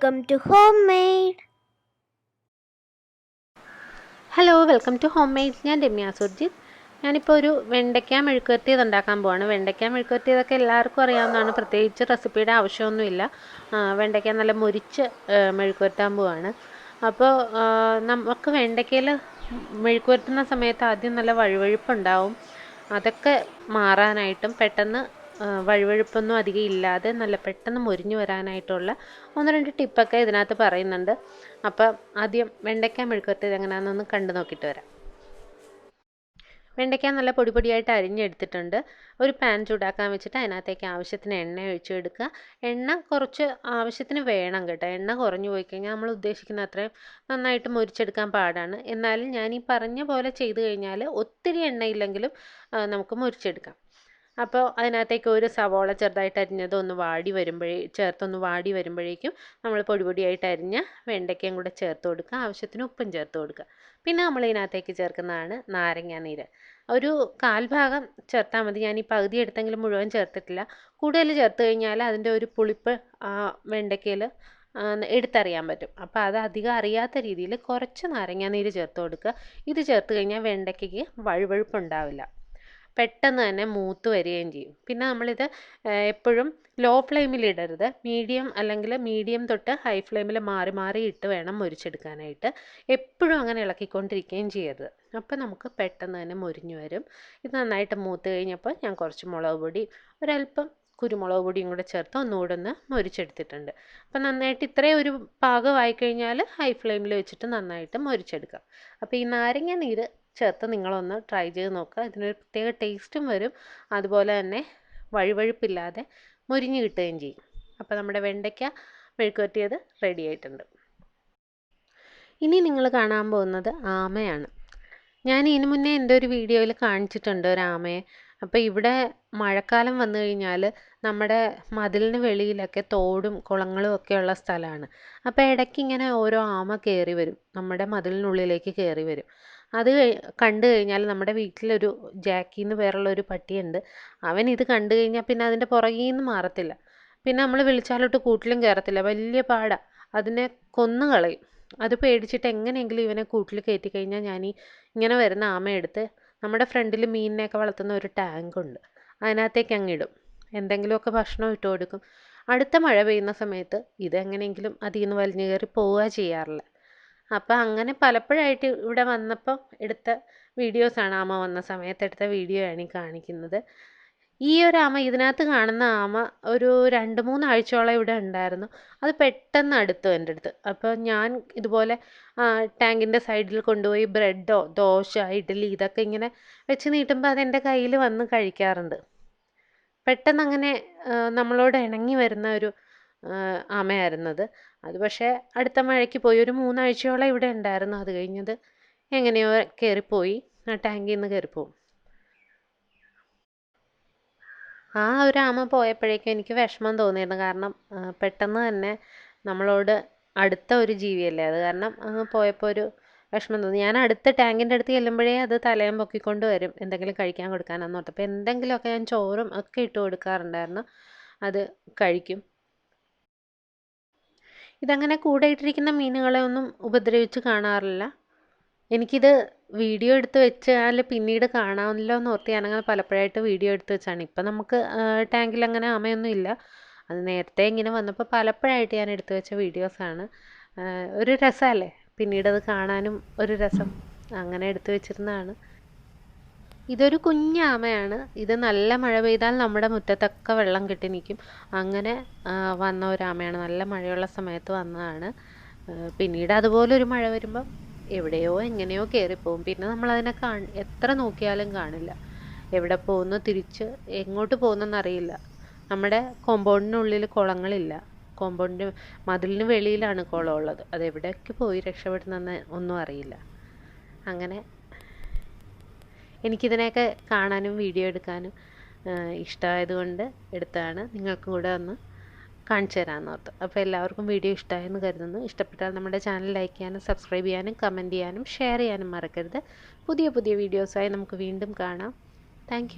welcome to Homemade. Hello welcome to Homemade. ഞാൻ രമ്യ സുർജിത്ത്. ഞാനിപ്പോൾ ഒരു വെണ്ടയ്ക്ക മെഴുക്കുവരട്ടിയത് ഉണ്ടാക്കാൻ പോവാണ്. വെണ്ടയ്ക്ക മെഴുക്കുവരട്ടിയതൊക്കെ എല്ലാവർക്കും അറിയാവുന്നതാണ്, പ്രത്യേകിച്ച് റെസിപ്പിയുടെ ആവശ്യമൊന്നുമില്ല. വെണ്ടയ്ക്ക നല്ല മുരിച്ച് മെഴുക്കുവരട്ടാൻ പോവാണ്. അപ്പോൾ നമുക്ക് വെണ്ടയ്ക്കയിൽ മെഴുക്കുവരട്ടുന്ന സമയത്ത് ആദ്യം നല്ല വഴുവഴുപ്പുണ്ടാവും. അതൊക്കെ മാറാനായിട്ടും പെട്ടെന്ന് വഴുവഴുപ്പൊന്നും അധികം ഇല്ലാതെ നല്ല പെട്ടെന്ന് മുരിഞ്ഞു വരാനായിട്ടുള്ള 1-2 ടിപ്പൊക്കെ ഇതിനകത്ത് പറയുന്നുണ്ട്. അപ്പം ആദ്യം വെണ്ടയ്ക്ക മെഴുക്കുവരട്ടിയത് എങ്ങനെയാണെന്നൊന്ന് കണ്ടു നോക്കിയിട്ട് വരാം. വെണ്ടയ്ക്ക നല്ല പൊടി പൊടിയായിട്ട് അരിഞ്ഞെടുത്തിട്ടുണ്ട്. ഒരു പാൻ ചൂടാക്കാൻ വെച്ചിട്ട് അതിനകത്തേക്ക് ആവശ്യത്തിന് എണ്ണ ഒഴിച്ചു കൊടുക്കുക. എണ്ണ കുറച്ച് ആവശ്യത്തിന് വേണം കേട്ടോ. എണ്ണ കുറഞ്ഞു പോയി കഴിഞ്ഞാൽ നമ്മൾ ഉദ്ദേശിക്കുന്ന അത്രയും നന്നായിട്ട് മുരിച്ചെടുക്കാൻ പാടാണ്. എന്നാലും ഞാൻ ഈ പറഞ്ഞ പോലെ ചെയ്ത് കഴിഞ്ഞാൽ ഒത്തിരി എണ്ണയില്ലെങ്കിലും നമുക്ക് മുരിച്ചെടുക്കാം. അപ്പോൾ അതിനകത്തേക്ക് ഒരു സവോള ചെറുതായിട്ട് അരിഞ്ഞത് ഒന്ന് വാടി വരുമ്പോഴേക്കും നമ്മൾ പൊടി പൊടിയായിട്ട് അരിഞ്ഞ വെണ്ടയ്ക്കയും കൂടെ ചേർത്ത് കൊടുക്കുക. ആവശ്യത്തിന് ഉപ്പും ചേർത്ത് കൊടുക്കുക. പിന്നെ നമ്മൾ ഇതിനകത്തേക്ക് ചേർക്കുന്നതാണ് നാരങ്ങാ നീര്. ഒരു 1/4 ഭാഗം ചേർത്താൽ മതി. ഞാൻ ഈ പകുതി എടുത്തെങ്കിലും മുഴുവൻ ചേർത്തിട്ടില്ല. കൂടുതൽ ചേർത്ത് കഴിഞ്ഞാൽ അതിൻ്റെ ഒരു പുളിപ്പ് വെണ്ടയ്ക്കയിൽ എടുത്തറിയാൻ പറ്റും. അപ്പോൾ അത് അധികം അറിയാത്ത രീതിയിൽ കുറച്ച് നാരങ്ങാ നീര് ചേർത്ത് കൊടുക്കുക. ഇത് ചേർത്ത് കഴിഞ്ഞാൽ വെണ്ടയ്ക്കയ്ക്ക് വഴുവഴുപ്പുണ്ടാവില്ല, പെട്ടെന്ന് തന്നെ മൂത്ത് വരികയും ചെയ്യും. പിന്നെ നമ്മളിത് എപ്പോഴും ലോ ഫ്ലെയിമിൽ ഇടരുത്, മീഡിയം തൊട്ട് ഹൈ ഫ്ലെയിമിൽ മാറി മാറി ഇട്ട് വേണം മുരിച്ചെടുക്കാനായിട്ട്. എപ്പോഴും അങ്ങനെ ഇളക്കിക്കൊണ്ടിരിക്കുകയും ചെയ്യരുത്. അപ്പോൾ നമുക്ക് പെട്ടെന്ന് തന്നെ മുരിഞ്ഞു വരും. ഇത് നന്നായിട്ട് മൂത്ത് കഴിഞ്ഞപ്പോൾ ഞാൻ കുറച്ച് മുളക് പൊടി, ഒരല്പം കുരുമുളക് പൊടിയും കൂടെ ചേർത്ത് ഒന്നുകൂടെ ഒന്ന് മുരിച്ചെടുത്തിട്ടുണ്ട്. അപ്പം നന്നായിട്ട് ഇത്രയും ഒരു പാകമായി കഴിഞ്ഞാൽ ഹൈ ഫ്ലെയിമിൽ വെച്ചിട്ട് നന്നായിട്ട് മുരിച്ചെടുക്കാം. അപ്പോൾ ഈ നാരങ്ങ നീര് ചേർത്ത് നിങ്ങളൊന്ന് ട്രൈ ചെയ്ത് നോക്കുക. ഇതിനൊരു പ്രത്യേക ടേസ്റ്റും വരും, അതുപോലെ തന്നെ വഴുവഴുപ്പില്ലാതെ മുരിഞ്ഞ് കിട്ടുകയും ചെയ്യും. അപ്പോൾ നമ്മുടെ വെണ്ടയ്ക്ക മെഴുക്കുവരട്ടിയത് റെഡി ആയിട്ടുണ്ട്. ഇനി നിങ്ങൾ കാണാൻ പോകുന്നത് ആമയാണ്. ഞാൻ ഇതിനു മുന്നേ എൻ്റെ ഒരു വീഡിയോയിൽ കാണിച്ചിട്ടുണ്ട് ഒരു ആമയെ. അപ്പോൾ ഇവിടെ മഴക്കാലം വന്നു കഴിഞ്ഞാൽ നമ്മുടെ മതിലിന് വെളിയിലൊക്കെ തോടും കുളങ്ങളും ഒക്കെ ഉള്ള സ്ഥലമാണ്. അപ്പോൾ ഇടയ്ക്ക് ഇങ്ങനെ ഓരോ ആമ കയറി വരും, നമ്മുടെ മതിലിനുള്ളിലേക്ക് കയറി വരും. അത് കണ്ടു കഴിഞ്ഞാൽ നമ്മുടെ വീട്ടിലൊരു ജാക്കി എന്ന് പേരുള്ള ഒരു പട്ടിയുണ്ട്. അവൻ ഇത് കണ്ടു കഴിഞ്ഞാൽ പിന്നെ അതിൻ്റെ പുറകിൽ നിന്ന് മാറത്തില്ല. പിന്നെ നമ്മൾ വിളിച്ചാലോട്ട് കൂട്ടിലും കയറത്തില്ല, വലിയ പാടാ. അതിനെ കൊന്നു കളയും. അത് പേടിച്ചിട്ട് എങ്ങനെയെങ്കിലും ഇവനെ കൂട്ടിൽ കയറ്റി കഴിഞ്ഞാൽ ഇങ്ങനെ വരുന്ന ആമയെടുത്ത് നമ്മുടെ ഫ്രണ്ടിൽ മീനിനെയൊക്കെ വളർത്തുന്ന ഒരു ടാങ്കുണ്ട്, അതിനകത്തേക്ക് അങ്ങിടും. എന്തെങ്കിലുമൊക്കെ ഭക്ഷണം ഇട്ട് കൊടുക്കും. അടുത്ത മഴ പെയ്യുന്ന സമയത്ത് ഇതെങ്ങനെയെങ്കിലും അതിൽ നിന്ന് വലിഞ്ഞു കയറി പോവുക ചെയ്യാറില്ല. അപ്പം അങ്ങനെ പലപ്പോഴായിട്ട് ഇവിടെ വന്നപ്പോൾ എടുത്ത വീഡിയോസാണ്, ആമ വന്ന സമയത്ത് എടുത്ത വീഡിയോ ആണ് ഈ കാണിക്കുന്നത്. ഈ ഒരു ആമ, ഇതിനകത്ത് കാണുന്ന ആമ ഒരു 2-3 ആഴ്ചയോളം ഇവിടെ ഉണ്ടായിരുന്നു. അത് പെട്ടെന്ന് അടുത്തു എൻ്റെ അടുത്ത്. അപ്പോൾ ഞാൻ ഇതുപോലെ ടാങ്കിൻ്റെ സൈഡിൽ കൊണ്ടുപോയി ബ്രെഡോ ദോശ ഇഡ്ഡലി ഇതൊക്കെ ഇങ്ങനെ വെച്ച് നീട്ടുമ്പോൾ അതെൻ്റെ കയ്യിൽ വന്ന് കഴിക്കാറുണ്ട്. പെട്ടെന്ന് അങ്ങനെ നമ്മളോട് ഇണങ്ങി വരുന്ന ഒരു ആമയായിരുന്നത്. അത് പക്ഷേ അടുത്ത മഴയ്ക്ക് പോയി. ഒരു 3 ആഴ്ചയോളം ഇവിടെ ഉണ്ടായിരുന്നു. അത് കഴിഞ്ഞത് എങ്ങനെയോ കയറിപ്പോയി, ടാങ്കിൽ നിന്ന് കയറിപ്പോവും. ആ ഒരു ആമ പോയപ്പോഴേക്കും എനിക്ക് വിഷമം തോന്നിയിരുന്നു. കാരണം പെട്ടെന്ന് തന്നെ നമ്മളോട് അടുത്ത ഒരു ജീവിയല്ലേ, അത് കാരണം പോയപ്പോൾ ഒരു വിഷമം തോന്നി. ഞാൻ അടുത്ത ടാങ്കിൻ്റെ അടുത്ത് ചെല്ലുമ്പോഴേ അത് തലയും പൊക്കിക്കൊണ്ട് വരും, എന്തെങ്കിലും കഴിക്കാൻ കൊടുക്കാനെന്ന് ഓർത്ത്. അപ്പോൾ എന്തെങ്കിലുമൊക്കെ ഞാൻ ചോറും ഒക്കെ ഇട്ട് കൊടുക്കാറുണ്ടായിരുന്നു, അത് കഴിക്കും. ഇതങ്ങനെ കൂടെ ഇട്ടിരിക്കുന്ന മീനുകളെ ഒന്നും ഉപദ്രവിച്ച് കാണാറില്ല. എനിക്കിത് വീഡിയോ എടുത്ത് വെച്ചാൽ പിന്നീട് കാണാമല്ലോ എന്ന് ഓർത്ത് ഞാനങ്ങനെ പലപ്പോഴായിട്ട് വീഡിയോ എടുത്ത് വെച്ചാണ്. ഇപ്പം നമുക്ക് ടാങ്കിൽ അങ്ങനെ ആമയൊന്നും ഇല്ല. അത് നേരത്തെ ഇങ്ങനെ വന്നപ്പോൾ പലപ്പോഴായിട്ട് ഞാൻ എടുത്തു വെച്ച വീഡിയോസാണ്. ഒരു രസമല്ലേ, പിന്നീടത് കാണാനും ഒരു രസം, അങ്ങനെ എടുത്തു വെച്ചിരുന്നതാണ്. ഇതൊരു കുഞ്ഞാമയാണ്. ഇത് നല്ല മഴ പെയ്താൽ നമ്മുടെ മുറ്റത്തൊക്കെ വെള്ളം കെട്ടി നിൽക്കും. അങ്ങനെ വന്ന ഒരാമയാണ്, നല്ല മഴയുള്ള സമയത്ത് വന്നതാണ്. പിന്നീട് അതുപോലൊരു മഴ വരുമ്പം എവിടെയോ എങ്ങനെയോ കയറിപ്പോവും. പിന്നെ നമ്മളതിനെ എത്ര നോക്കിയാലും കാണില്ല. എവിടെ പോകുന്നു, തിരിച്ച് എങ്ങോട്ട് പോകുന്നെന്നറിയില്ല. നമ്മുടെ കോമ്പൗണ്ടിനുള്ളിൽ കുളങ്ങളില്ല, മതിലിന് വെളിയിലാണ് കുളമുള്ളത്. അതെവിടേക്ക് പോയി രക്ഷപ്പെടുന്നെന്ന് ഒന്നും അറിയില്ല. അങ്ങനെ എനിക്കിതിനെയൊക്കെ കാണാനും വീഡിയോ എടുക്കാനും ഇഷ്ടമായതുകൊണ്ട് എടുത്തതാണ്. നിങ്ങൾക്കും കൂടെ ഒന്ന് കാണിച്ചു തരാമെന്ന് ഓർത്ത്. അപ്പോൾ എല്ലാവർക്കും വീഡിയോ ഇഷ്ടമായെന്ന് കരുതുന്നു. ഇഷ്ടപ്പെട്ടാൽ നമ്മുടെ ചാനൽ ലൈക്ക് ചെയ്യാനും സബ്സ്ക്രൈബ് ചെയ്യാനും കമൻറ്റ് ചെയ്യാനും ഷെയർ ചെയ്യാനും മറക്കരുത്. പുതിയ പുതിയ വീഡിയോസായി നമുക്ക് വീണ്ടും കാണാം. താങ്ക്